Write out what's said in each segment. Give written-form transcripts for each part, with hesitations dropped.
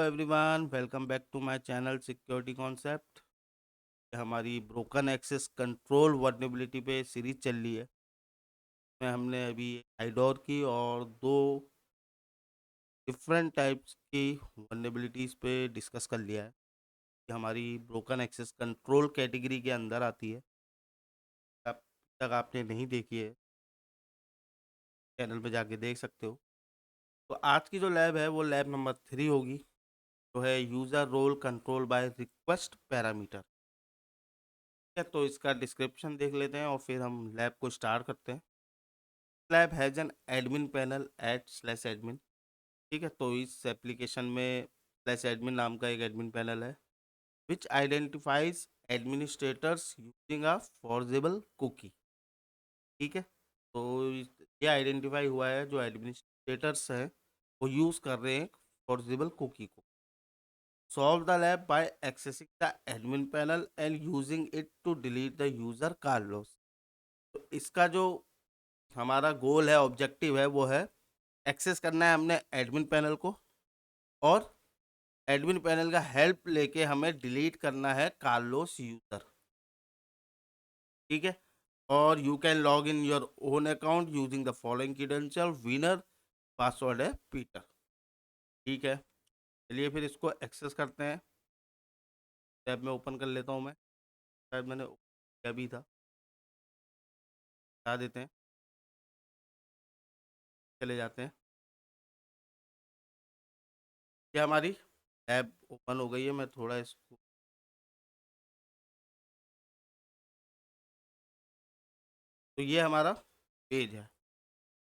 Everyone, welcome back to my channel security concept. हमारी broken access control vulnerability पे series चल रही है। में हमने अभी आइडोर की और दो डिफरेंट टाइप्स की वर्नेबिलिटीज़ पे डिस्कस कर लिया है। कि हमारी ब्रोकन एक्सेस कंट्रोल कैटेगरी के अंदर आती है। अब तक आपने नहीं देखी है, चैनल पे जाके देख सकते हो। तो आज की जो लैब है वो लैब नंबर 3 होगी, जो है user role control by request parameter. तो इसका डिस्क्रिप्शन देख लेते हैं और फिर हम लैब को स्टार्ट करते हैं। Lab has an admin panel at slash admin. ठीक है, तो इस एप्लीकेशन में स्लैश एडमिन नाम का एक एडमिन पैनल है which identifies administrators using a forgeable cookie. ठीक है, तो ये आइडेंटिफाई हुआ है जो एडमिनिस्ट्रेटर्स हैं वो यूज़ कर रहे हैं फॉर्जेबल कुकी को। Solve the lab by accessing the admin panel and using it to delete the user Carlos। तो इसका जो हमारा गोल है, ऑब्जेक्टिव है, वो है एक्सेस करना है हमने एडमिन पैनल को और एडमिन पैनल का हेल्प लेके हमें डिलीट करना है कार्लोस यूज़र। ठीक है, और you can log in your own account using the following credential. Winner password है पीटर। ठीक है, चलिए फिर इसको एक्सेस करते हैं। टैब में ओपन कर लेता हूँ मैं, शायद मैंने किया भी था, बता देते हैं। चले जाते हैं। ये हमारी ऐप ओपन हो गई है। मैं थोड़ा इसको तो ये हमारा पेज है।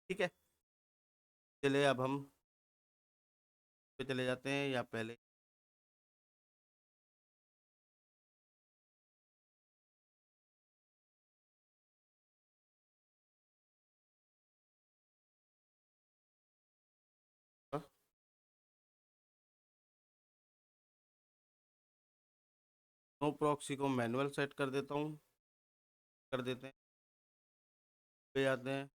ठीक है, चलिए अब हम पे चले जाते हैं या पहले नो प्रॉक्सी को मैनुअल सेट कर देता हूँ, कर देते हैं। पे जाते हैं।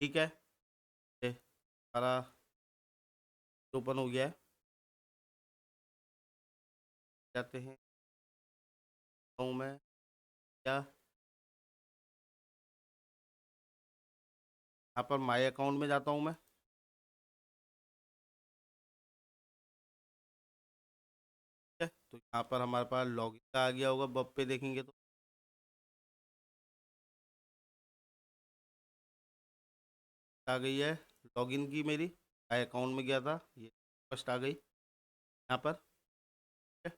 ठीक है, ये हमारा ओपन हो गया है। जाते हैं हूँ मैं या यहाँ पर माई अकाउंट में जाता हूँ मैं। ठीक है, तो यहाँ पर हमारे पास लॉगिन का आ गया होगा, बब पे देखेंगे तो आ गई है लॉगिन की मेरी। माई अकाउंट में गया था, ये फर्स्ट आ गई यहाँ पर। ठीक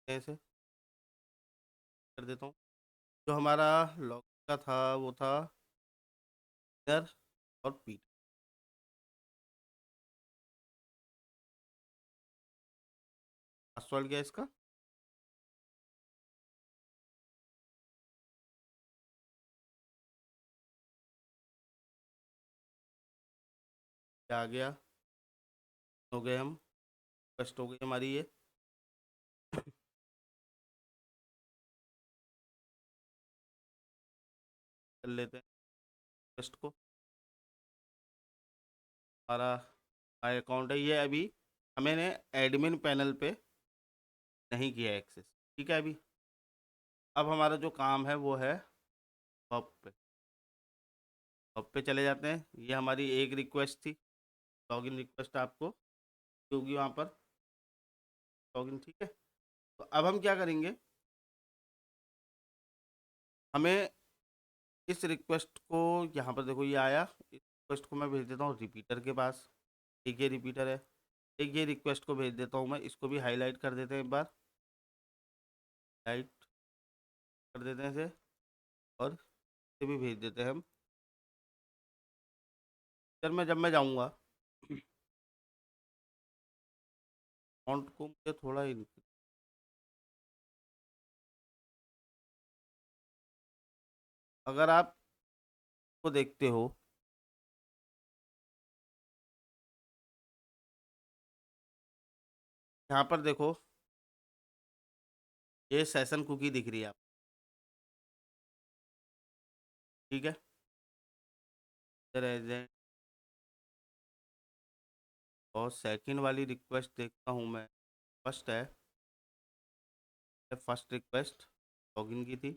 है, ऐसे कर देता हूँ। जो हमारा लॉगिन का था वो था विनर और पीटर। पासवर्ड क्या है इसका? क्या आ गया? हो गए हम, फर्स्ट हो गई हमारी ये। कर लेते हैं फर्स्ट को। हमारा माई अकाउंट है ये। अभी हमें एडमिन पैनल पे नहीं किया एक्सेस। ठीक है, अभी अब हमारा जो काम है वो है हब पे। हब पे चले जाते हैं। ये हमारी एक रिक्वेस्ट थी, लॉगिन रिक्वेस्ट आपको होगी वहाँ पर लॉगिन। ठीक है, तो अब हम क्या करेंगे, हमें इस रिक्वेस्ट को यहाँ पर देखो ये आया। इस रिक्वेस्ट को मैं भेज देता हूँ रिपीटर के पास। एक ये रिपीटर है, एक ये रिक्वेस्ट को भेज देता हूँ मैं। इसको भी हाईलाइट कर देते हैं एक बार, हाईलाइट कर देते हैं इसे और इसे भी भेज देते हैं हम। सर मैं जब मैं जाऊँगा अकाउंट को मुझे थोड़ा अगर आप को देखते हो यहाँ पर देखो, ये सेशन कुकी दिख रही है आप। ठीक है, इधर एजेंट और सेकंड वाली रिक्वेस्ट देखता हूँ मैं। फर्स्ट है, फर्स्ट रिक्वेस्ट लॉगिन की थी।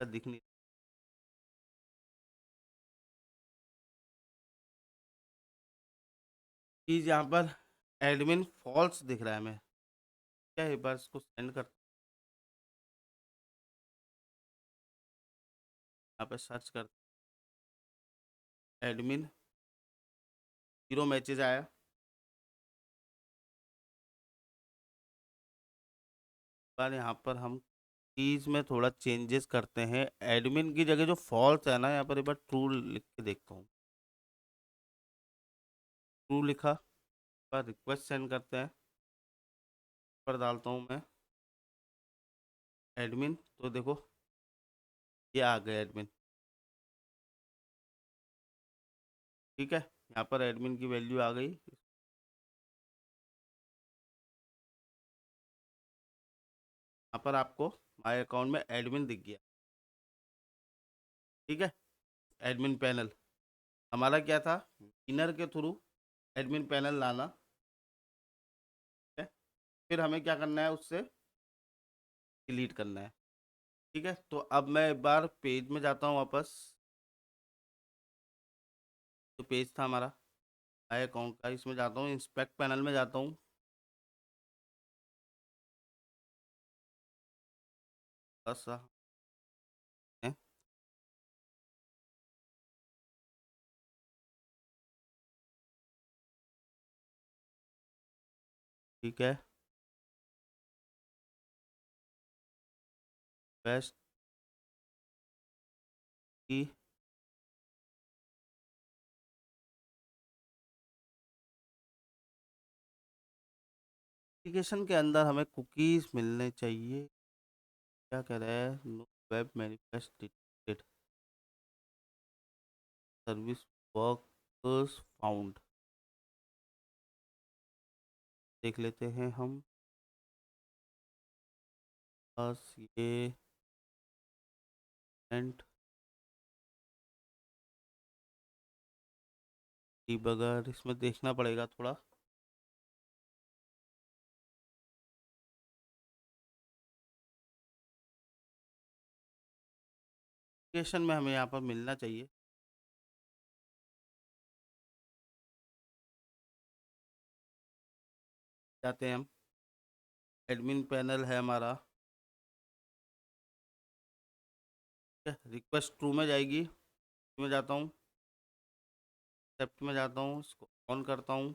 दिख नहीं, चीज़ यहाँ पर एडमिन फॉल्स दिख रहा है। मैं क्या एक बार इसको सेंड कर, यहाँ पे सर्च कर, एडमिन 0 मैसेज आया। पर यहाँ पर हम चीज़ में थोड़ा चेंजेस करते हैं। एडमिन की जगह जो फॉल्स है ना, यहाँ पर एक बार ट्रू लिख के देखता हूँ। ट्रू लिखा, पर रिक्वेस्ट सेंड करते हैं, पर डालता हूँ मैं एडमिन, तो देखो ये आ गया एडमिन। ठीक है, यहाँ पर एडमिन की वैल्यू आ गई। यहाँ पर आपको माय अकाउंट में एडमिन दिख गया। ठीक है, एडमिन पैनल हमारा क्या था, इनर के थ्रू एडमिन पैनल लाना। ठीक है, फिर हमें क्या करना है, उससे डिलीट करना है। ठीक है, तो अब मैं एक बार पेज में जाता हूँ वापस। जो पेज था हमारा माय अकाउंट का, इसमें जाता हूँ, इंस्पेक्ट पैनल में जाता हूँ। बस है, ठीक है, बेस्ट की एप्लीकेशन के अंदर हमें कुकीज़ मिलने चाहिए। क्या कह रहा है, know web manifest detected, service workers found. देख लेते हैं हम, बस ये एंड डिबगर इसमें देखना पड़ेगा थोड़ा। एप्लीकेशन में हमें यहाँ पर मिलना चाहिए। जाते हैं हम, एडमिन पैनल है हमारा। रिक्वेस्ट ट्रू में जाएगी, में जाता हूँ, एक्सेप्ट में जाता हूँ, इसको ऑन करता हूँ।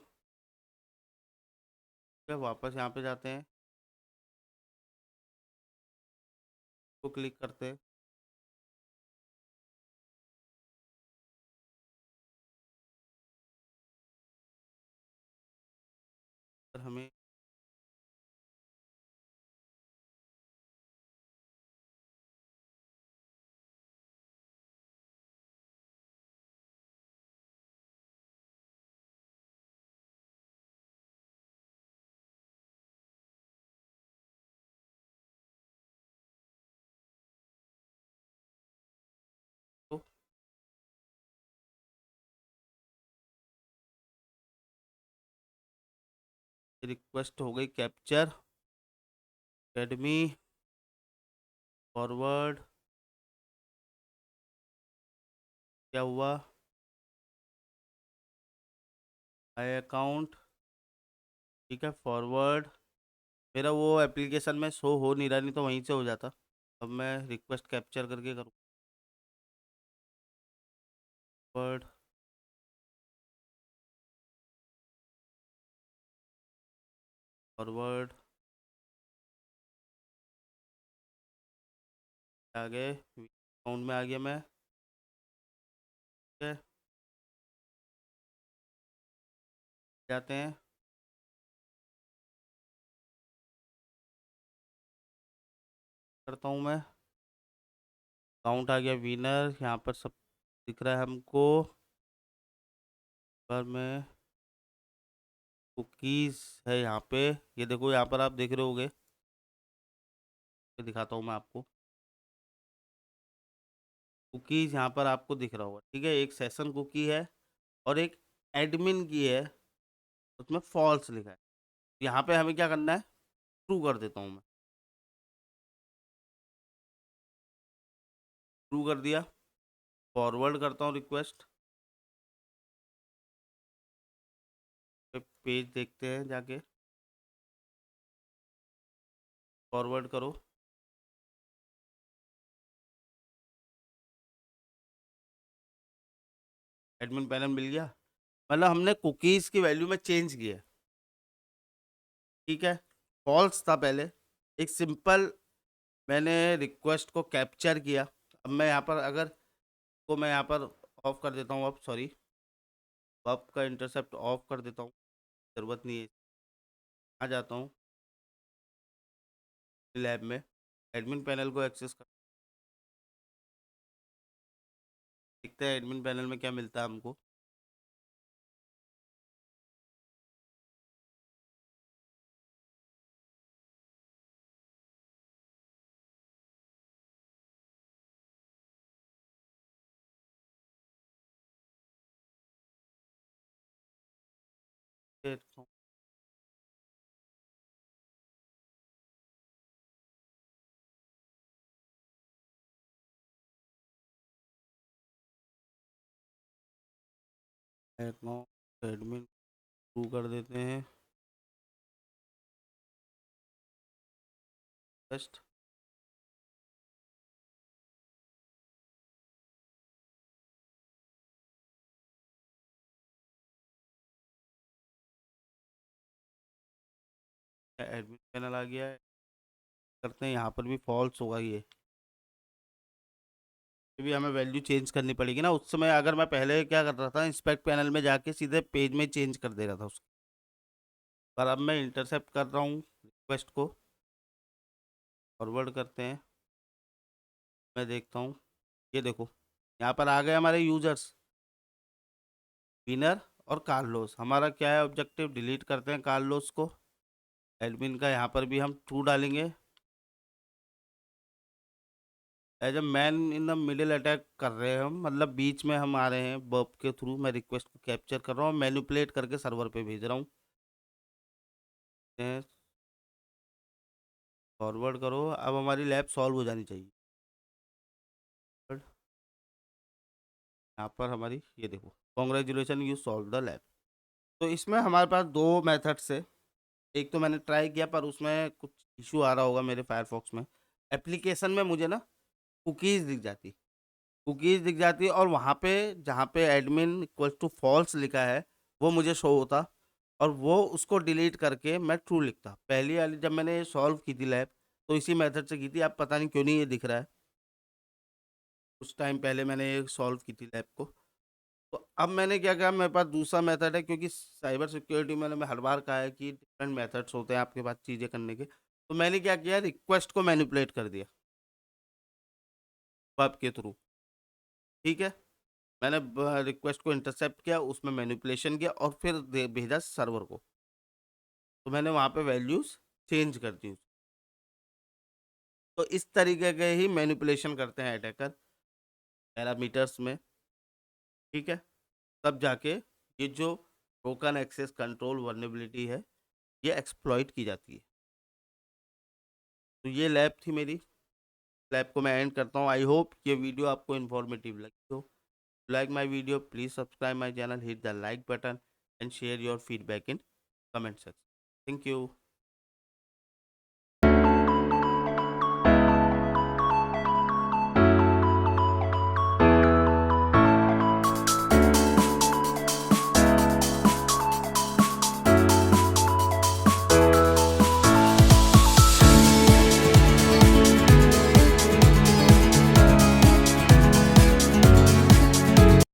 फिर वापस यहाँ पे जाते हैं, तो क्लिक करते हैं, फिर हमें तो रिक्वेस्ट हो गई कैप्चर, एडमी फॉरवर्ड, क्या हुआ, आई अकाउंट। ठीक है, फॉरवर्ड, मेरा वो एप्लीकेशन में शो हो नहीं रहा, नहीं तो वहीं से हो जाता। अब मैं रिक्वेस्ट कैप्चर करके करूँ, फॉरवर्ड, फॉरवर्ड, आ गए अकाउंट में, आ गया मैं। ठीक है, जाते हैं, करता हूँ मैं, काउंट आ गया विनर, यहाँ पर सब दिख रहा है हमको। पर मैं कुकीज़ है यहाँ पे, ये देखो यहाँ पर आप देख रहे होगे, दिखाता हूँ मैं आपको। कुकीज़ यहाँ पर आपको दिख रहा होगा, ठीक है। एक सेशन कुकी है और एक एडमिन की है, उसमें फॉल्स लिखा है। यहाँ पे हमें क्या करना है, ट्रू कर देता हूँ मैं। ट्रू कर दिया, फॉरवर्ड करता हूँ रिक्वेस्ट। पेज देखते हैं जाके, फॉरवर्ड करो। एडमिन पैनल मिल गया, मतलब हमने कुकीज़ की वैल्यू में चेंज किया, ठीक है। फॉल्स था पहले, एक सिंपल मैंने रिक्वेस्ट को कैप्चर किया। अब मैं यहाँ पर अगर को मैं यहाँ पर ऑफ कर देता हूँ, अब सॉरी, बफ का इंटरसेप्ट ऑफ कर देता हूँ, ज़रूरत नहीं है। आ जाता हूँ लैब में, एडमिन पैनल को एक्सेस कर, देखते हैं एडमिन पैनल में क्या मिलता है हमको। एडमिन शुरू कर देते हैं फर्स्ट। एडमिन पैनल आ गया है, करते हैं, यहाँ पर भी फॉल्स होगा ये भी हमें वैल्यू चेंज करनी पड़ेगी ना। उस समय अगर मैं पहले क्या कर रहा था, इंस्पेक्ट पैनल में जाके सीधे पेज में चेंज कर दे रहा था उसको, पर अब मैं इंटरसेप्ट कर रहा हूँ रिक्वेस्ट को, फॉरवर्ड करते हैं। मैं देखता हूँ, ये देखो यहाँ पर आ गए हमारे यूजर्स, विनर और कार्लोस। हमारा क्या है ऑब्जेक्टिव, डिलीट करते हैं कार्लोस को। एडमिन का यहाँ पर भी हम ट्रू डालेंगे। As a man in the middle attack कर रहे हैं हम, मतलब बीच में हम आ रहे हैं बर्ब के थ्रू। मैं रिक्वेस्ट को कैप्चर कर रहा हूँ, मैनिपुलेट करके सर्वर पे भेज रहा हूँ। फॉरवर्ड करो, अब हमारी लैब सॉल्व हो जानी चाहिए। यहाँ पर हमारी ये देखो, congratulation you solve the lab. तो इसमें हमारे पास दो मेथड्स है। एक तो मैंने ट्राई किया पर उसमें कुछ इशू आ रहा होगा मेरे फायरफॉक्स में। एप्लीकेशन में मुझे ना कुकीज़ दिख जाती और वहाँ पे जहाँ पे एडमिन इक्वल टू फॉल्स लिखा है वो मुझे शो होता, और वो उसको डिलीट करके मैं ट्रू लिखता। पहली वाली जब मैंने सॉल्व की थी लैब, तो इसी मेथड से की थी। अब पता नहीं क्यों नहीं ये दिख रहा है, कुछ टाइम पहले मैंने ये सॉल्व की थी लैब को। तो अब मैंने क्या कहा, मेरे पास दूसरा मेथड है, क्योंकि साइबर सिक्योरिटी मैंने हर बार कहा है कि डिफरेंट मेथड्स होते हैं आपके पास चीज़ें करने के। तो मैंने क्या किया, रिक्वेस्ट को मैनिपुलेट कर दिया वेब के थ्रू, ठीक है। मैंने रिक्वेस्ट को इंटरसेप्ट किया, उसमें मैनिपुलेशन किया और फिर भेजा सर्वर को। तो मैंने वहाँ पे वैल्यूज़ चेंज कर दी। तो इस तरीके के ही मैनिपुलेशन करते हैं अटैकर पैरामीटर्स में, ठीक है। तब जाके ये जो टोकन एक्सेस कंट्रोल वल्नरेबिलिटी है, ये एक्सप्लॉइट की जाती है। तो ये लैब थी मेरी, लैब को मैं एंड करता हूँ। आई होप ये वीडियो आपको इन्फॉर्मेटिव लगी हो। Like my video, please subscribe my channel, hit the like button and share your feedback in comment section. Thank you.